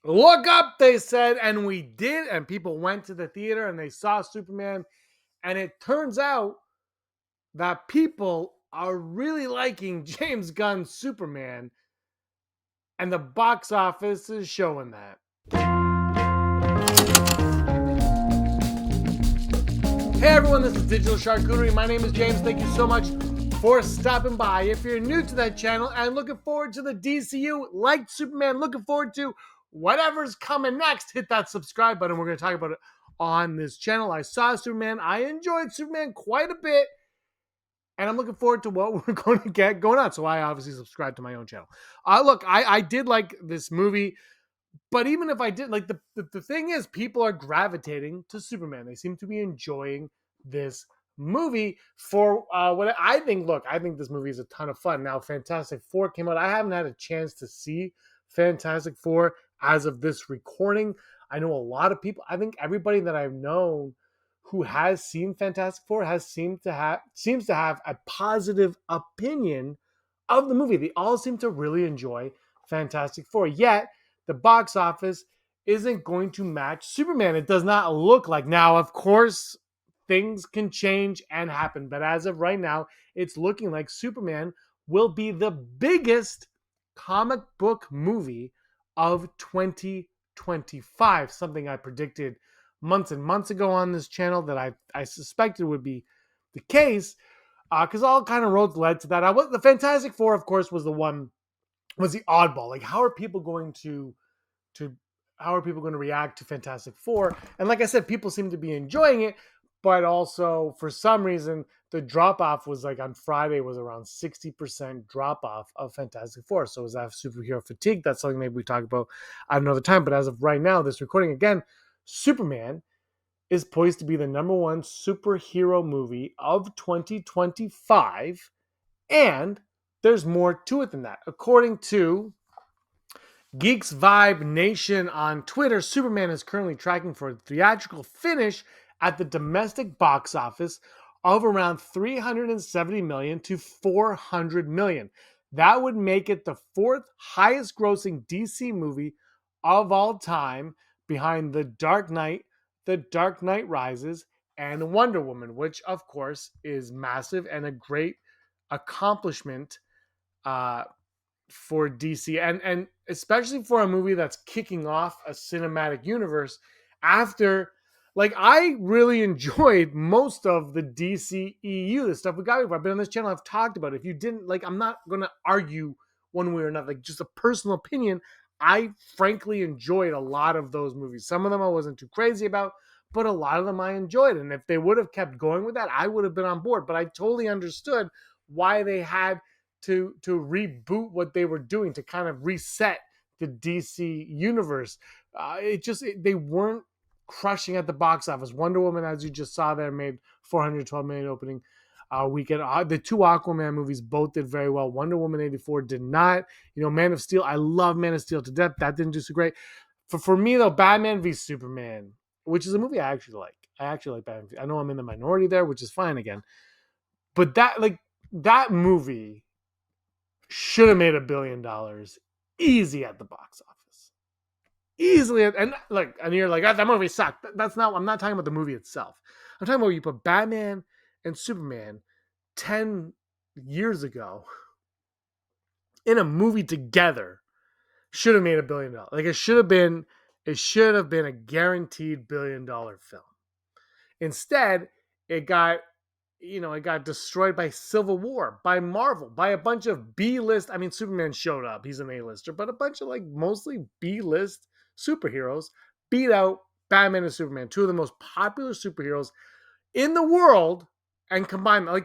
Look up, they said, and we did. And people went to the theater and they saw Superman. And it turns out that people are really liking James Gunn's Superman, and the box office is showing that. Hey everyone, this is Digital Charcuterie. My name is James. Thank you so much for stopping by. If you're new to that channel and looking forward to the DCU, like Superman, looking forward to whatever's coming next, hit that subscribe button. We're going to talk about it on this channel. I saw Superman. I enjoyed Superman quite a bit. And I'm looking forward to what we're going to get going on. So I obviously subscribe to my own channel. Look, I did like this movie. But even if I did, like the thing is, people are gravitating to Superman. They seem to be enjoying this movie for what I think. Look, I think this movie is a ton of fun. Now, Fantastic Four came out. I haven't had a chance to see Fantastic Four as of this recording. I know a lot of people. I think everybody that I've known who has seen Fantastic Four seems to have a positive opinion of the movie. They all seem to really enjoy Fantastic Four. Yet the box office isn't going to match Superman. It does not look like. Now, of course, things can change and happen, but as of right now, it's looking like Superman will be the biggest comic book movie of 2025, something I predicted months and months ago on this channel that I suspected would be the case, because all kind of roads led to that. The Fantastic Four, of course, was the oddball. Like, how are people going to react to Fantastic Four? And like I said, people seem to be enjoying it, but also for some reason the drop off was like on Friday was around 60% drop off of Fantastic Four. So is that superhero fatigue? That's something maybe we talk about at another time. But as of right now, this recording again, Superman is poised to be the number one superhero movie of 2025, and there's more to it than that. According to Geeks Vibe Nation on Twitter, Superman is currently tracking for a theatrical finish at the domestic box office of around 370 million to 400 million. That would make it the fourth highest grossing DC movie of all time, behind The Dark Knight, The Dark Knight Rises, and Wonder Woman, which of course is massive and a great accomplishment for DC, and especially for a movie that's kicking off a cinematic universe after, like, I really enjoyed most of the DC EU, the stuff we got before. I've been on this channel, I've talked about it. If you didn't, like, I'm not going to argue one way or another, like, just a personal opinion. I frankly enjoyed a lot of those movies. Some of them I wasn't too crazy about, but a lot of them I enjoyed. And if they would have kept going with that, I would have been on board. But I totally understood why they had to reboot what they were doing, to kind of reset the DC universe. They weren't crushing at the box office. Wonder Woman, as you just saw there, made 412 million opening weekend. The two Aquaman movies both did very well. Wonder Woman 84 did not. Man of Steel, I love Man of Steel to death. That didn't do so great. For me though, Batman v Superman, which is a movie I actually like. I actually like Batman. I know I'm in the minority there, which is fine again. But that movie should have made $1 billion easy at the box office. Easily. And you're like, that movie sucked. That's not, I'm not talking about the movie itself. I'm talking about you put Batman and Superman 10 years ago in a movie together, should have made $1 billion. Like, it should have been a guaranteed $1 billion film. Instead, it got destroyed by Civil War, by Marvel, by a bunch of B-list. I mean, Superman showed up. He's an A-lister, but a bunch of mostly B-list superheroes beat out Batman and Superman, two of the most popular superheroes in the world, and combine them.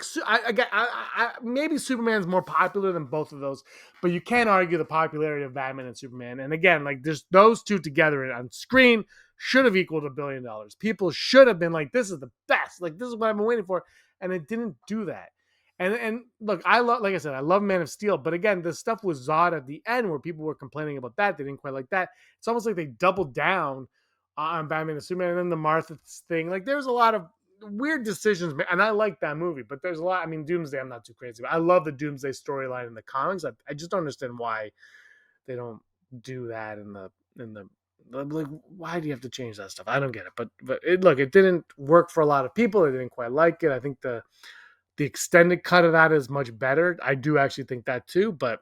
Maybe Superman's more popular than both of those, but you can't argue the popularity of Batman and Superman. And again, just those two together on screen should have equaled $1 billion. People should have been like, this is the best. Like, this is what I've been waiting for. And it didn't do that. And look, I love Man of Steel, but again, the stuff with Zod at the end where people were complaining about that, they didn't quite like that. It's almost like they doubled down on Batman and Superman, and then the Martha thing. Like, there's a lot of weird decisions, and I like that movie, but there's a lot. I mean, Doomsday, I'm not too crazy about. I love the Doomsday storyline in the comics. I just don't understand why they don't do that in the Like, why do you have to change that stuff? I don't get it. But look, it didn't work for a lot of people. They didn't quite like it. I think the extended cut of that is much better. I do actually think that too, but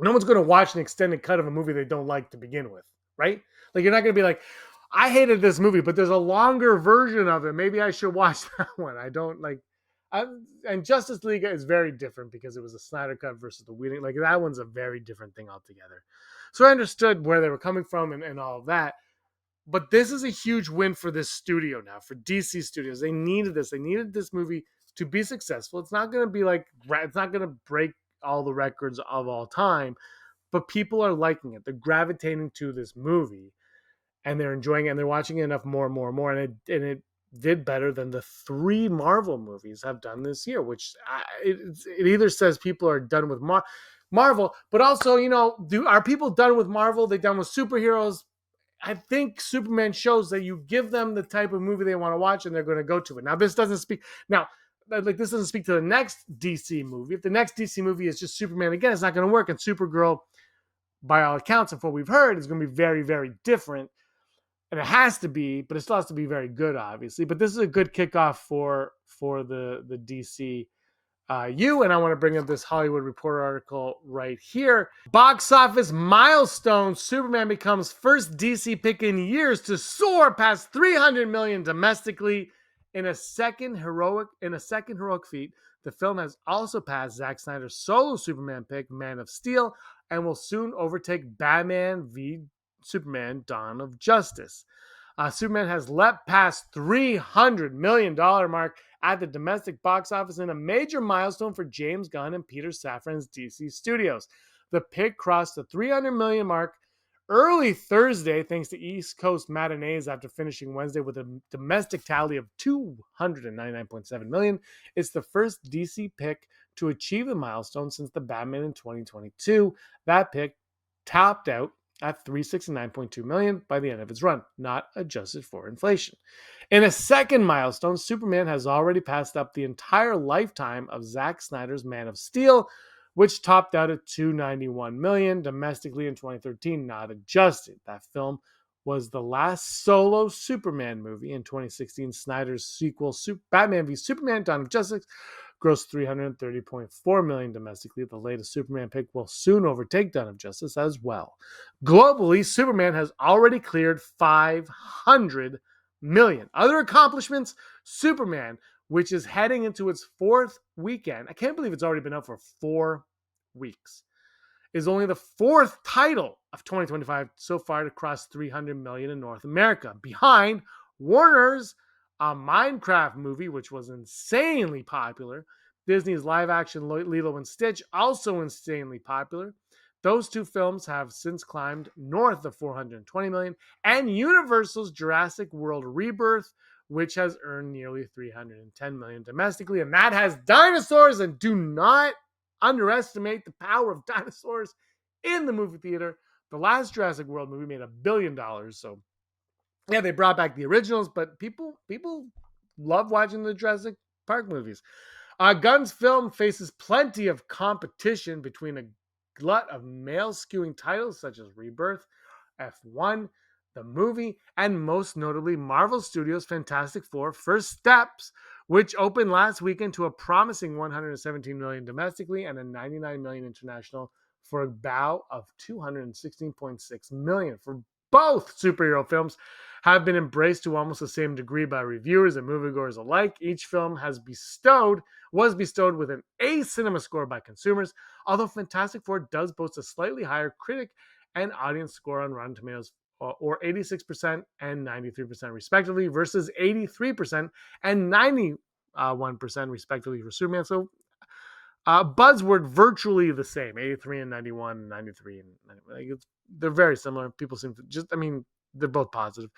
no one's going to watch an extended cut of a movie they don't like to begin with, right? Like, you're not going to be like, I hated this movie, but there's a longer version of it. Maybe I should watch that one. I don't like. And Justice League is very different because it was a Snyder cut versus the Whedon. Like, that one's a very different thing altogether. So I understood where they were coming from and all of that. But this is a huge win for this studio now, for DC Studios. They needed this. They needed this movie to be successful. It's not going to be like, it's not going to break all the records of all time, but people are liking it. They're gravitating to this movie and they're enjoying it and they're watching it enough more and more and more. And it did better than the 3 Marvel movies have done this year, which it either says people are done with Marvel, but also, are people done with Marvel? They done with superheroes? I think Superman shows that you give them the type of movie they want to watch and they're going to go to it. Now, this doesn't speak to the next DC movie. If the next DC movie is just Superman again, it's not going to work. And Supergirl, by all accounts of what we've heard, is going to be very, very different. And it has to be, but it still has to be very good, obviously. But this is a good kickoff for the DC and I want to bring up this Hollywood Reporter article right here. Box office milestone: Superman becomes first DC pick in years to soar past 300 million domestically. In a second heroic feat, the film has also passed Zack Snyder's solo Superman pick, Man of Steel, and will soon overtake Batman v Superman: Dawn of Justice. Superman has leapt past $300 million mark at the domestic box office in a major milestone for James Gunn and Peter Safran's DC Studios. The pick crossed the 300 million mark early Thursday thanks to East Coast matinees after finishing Wednesday with a domestic tally of 299.7 million. It's the first DC pick to achieve the milestone since the Batman in 2022. That pick topped out at 369.2 million by the end of its run, not adjusted for inflation. In a second milestone, Superman has already passed up the entire lifetime of Zack Snyder's Man of Steel, which topped out at 291 million domestically in 2013, not adjusted. That film was the last solo Superman movie. In 2016, Snyder's sequel, Batman v Superman: Dawn of Justice, grossed 330.4 million domestically. The latest Superman pick will soon overtake Dawn of Justice as well. Globally, Superman has already cleared 500 million. Other accomplishments: Superman, which is heading into its 4th weekend. I can't believe it's already been out for 4 weeks. Is only the 4th title of 2025 so far to cross 300 million in North America, behind Warner's Minecraft movie, which was insanely popular. Disney's live-action Lilo and Stitch, also insanely popular. Those 2 films have since climbed north of 420 million. And Universal's Jurassic World Rebirth, which has earned nearly 310 million domestically. And that has dinosaurs, and do not underestimate the power of dinosaurs in the movie theater. The last Jurassic World movie made $1 billion. So yeah, they brought back the originals, but people love watching the Jurassic Park movies. Gunn's film faces plenty of competition between a glut of male-skewing titles such as Rebirth, F1, the movie, and most notably Marvel Studios' Fantastic Four: First Steps, which opened last weekend to a promising 117 million domestically and a 99 million international, for a bow of 216.6 million. For both superhero films have been embraced to almost the same degree by reviewers and moviegoers alike. Each film was bestowed with an A cinema score by consumers, although Fantastic Four does boast a slightly higher critic and audience score on Rotten Tomatoes, or 86% and 93% respectively, versus 83% and 91% respectively for Superman. So buzzword virtually the same: 83 and 91, 93 and 90. They're very similar. People seem to they're both positive.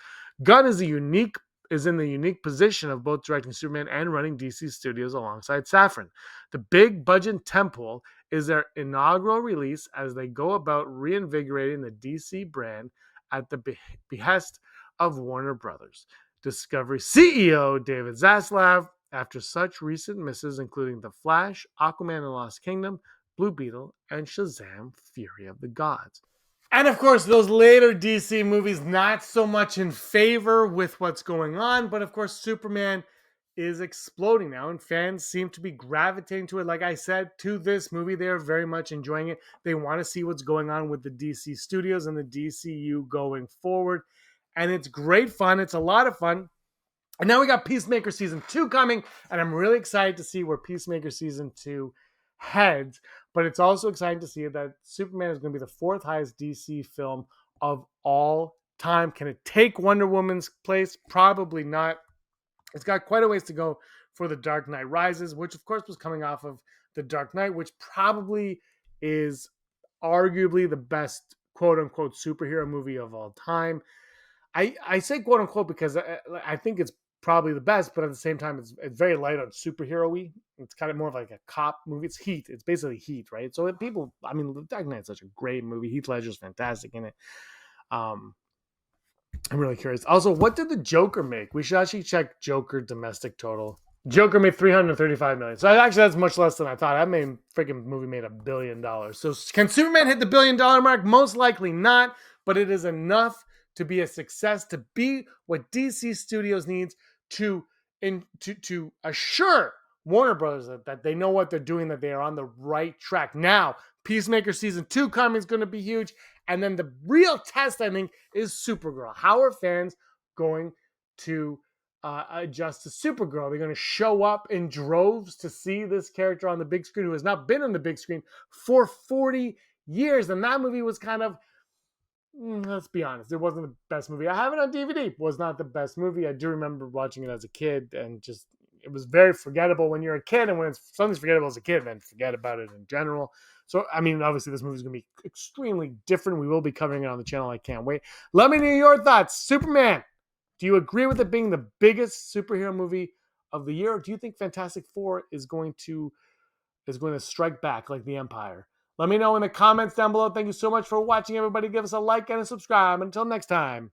Gunn is in the unique position of both directing Superman and running DC Studios alongside Safran. The big budget tentpole is their inaugural release as they go about reinvigorating the DC brand at the behest of Warner Brothers Discovery CEO David Zaslav, after such recent misses including The Flash, Aquaman and the Lost Kingdom, Blue Beetle, and Shazam: Fury of the Gods. And of course, those later DC movies, not so much in favor with what's going on. But of course, Superman is exploding now, and fans seem to be gravitating to it. Like I said, to this movie, they're very much enjoying it. They want to see what's going on with the DC studios and the DCU going forward. And it's great fun. It's a lot of fun. And now we got Peacemaker season 2 coming, and I'm really excited to see where Peacemaker season 2 heads. But it's also exciting to see that Superman is going to be the fourth highest DC film of all time. Can it take Wonder Woman's place? Probably not. It's got quite a ways to go for The Dark Knight Rises, which of course was coming off of The Dark Knight, which probably is arguably the best quote unquote superhero movie of all time. I say quote unquote because I think it's probably the best, but at the same time, it's very light on superhero-y. It's kind of more of like a cop movie. It's Heat. It's basically Heat, right? So people, I mean, The Dark Knight's such a great movie. Heath Ledger's fantastic in it. I'm really curious. Also, what did the Joker make? We should actually check Joker domestic total. Joker made 335 million. So actually, that's much less than I thought. That freaking movie made $1 billion. So can Superman hit the $1 billion mark? Most likely not, but it is enough to be a success, to be what DC Studios needs to assure Warner Brothers that they know what they're doing, that they are on the right track. Now, Peacemaker season 2 coming is going to be huge. And then the real test, I think, is Supergirl. How are fans going to adjust to Supergirl? They're going to show up in droves to see this character on the big screen who has not been on the big screen for 40 years. And that movie was kind of, let's be honest, it wasn't the best movie. I have it on DVD. It was not the best movie. I do remember watching it as a kid, and just it was very forgettable when you're a kid, and when it's something's forgettable as a kid, then forget about it in general. So, I mean, obviously this movie is going to be extremely different. We will be covering it on the channel. I can't wait. Let me know your thoughts. Superman, do you agree with it being the biggest superhero movie of the year, or do you think Fantastic Four is going to strike back like the Empire? Let me know in the comments down below. Thank you so much for watching, everybody. Give us a like and a subscribe. Until next time,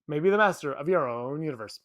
may be the master of your own universe.